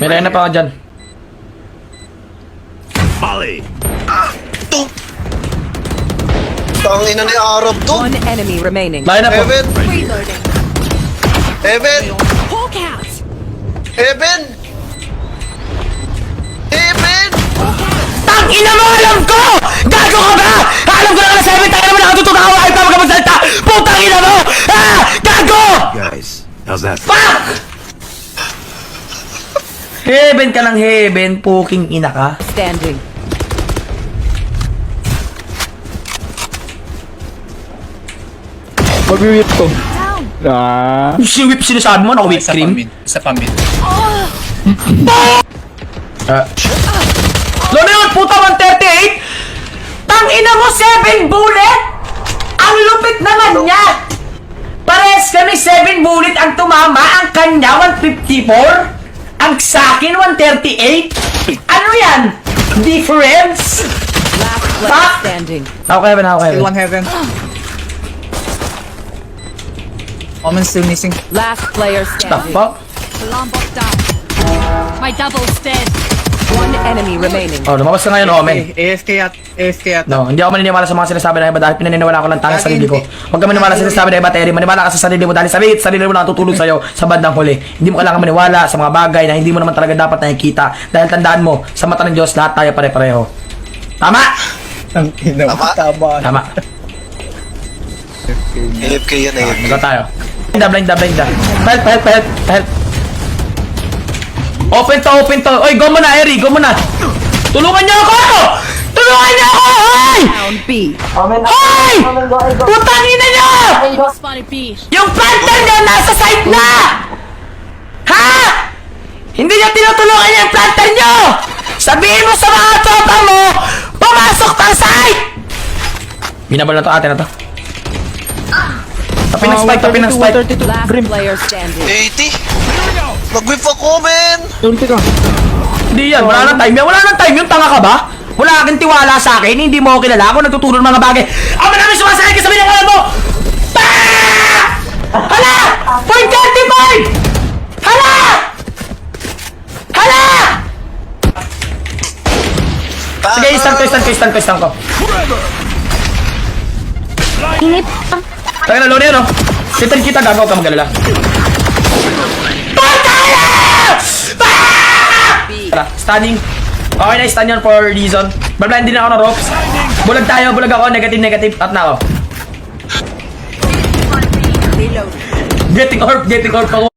May line na pa ako dyan. Molly. Tangina ni Arab to. One enemy remaining. Line na po. Heaven. Reloading. Heaven. Hawk out. Heaven. Heaven. Tang ina mo, alam ko! Gago ka ba? Alam ko na ka na 7 tayo naman nakatutok ako kahit pa magkapasalita! Putang ina mo! Ah! Gago! Guys, how's that? Fuck! Heaven ka ng heaven, puking ina ka. Standing. Mag-whip ko. Down. Ah. Si whip sinasabi mo, naka whip cream? Sa pamid. Lolo yun, puta 138! Tang ina mo, 7 bullet! Ang lupit naman niya! Pares kami 7 bullet ang tumama, ang kanya 154, ang sakin 138. Ano yan? Difference? Last player Fuck! standing. Ako Kevin, ako Still Kevin. one heaven. Omen still missing. Last player The standing. fuck? Alarm bot down. My double's dead. One enemy remaining. Oh, lumabas ka ngayon, Omen. AFK at. No, hindi ako maniniwala sa mga sinasabi ng iba dahil pinaniniwala ko lang tanga sa sarili ko. Huwag ka maniwala sa sinasabi ng iba, Terry. Maniwala ka sa sarili mo dahil sarili mo lang tutulong sa'yo sa bandang huli. Hindi mo kailangan maniwala sa mga bagay na hindi mo naman talaga dapat nakikita. Dahil tandaan mo, sa mata ng Diyos, lahat tayo pare-pareho. Tama! Tama. Tama. AFK yan, AFK. Ito tayo. Blind da. Help. Open to. Oy, go muna, Eri. Go muna. Tulungan niyo ako! Hoy! Down B. Hoy! Putang ina niyo! Spotted B. Yung planter niyo nasa site na! Ha? Hindi niyo tinutulungan yung planter niyo! Sabihin mo sa mga tropa mo, pumasok ng site! Binabal na to, ate na to. Tapi ng spike. Last player standing. 80. Nag-whip ako, men. Ulti ka. Hindi yan, wala nang time yan. Wala nang time yun, tanga ka ba? Wala kang tiwala sa akin, hindi mo ako kilala. Ako nagtuturo ng mga bagay. Ako namin sumasakay ka sa binangalan mo! Ah! Hala! Point 35! Hala! Hala! Sige, stand ko. Tayo na, Lone, no? Kita, gagaw ka mag-alala. Pataya! Tara, stunning. Okay na, stun yun for reason. Blind din ako ng ropes. Bulag ako, negative, at na ako. Getting orb ako.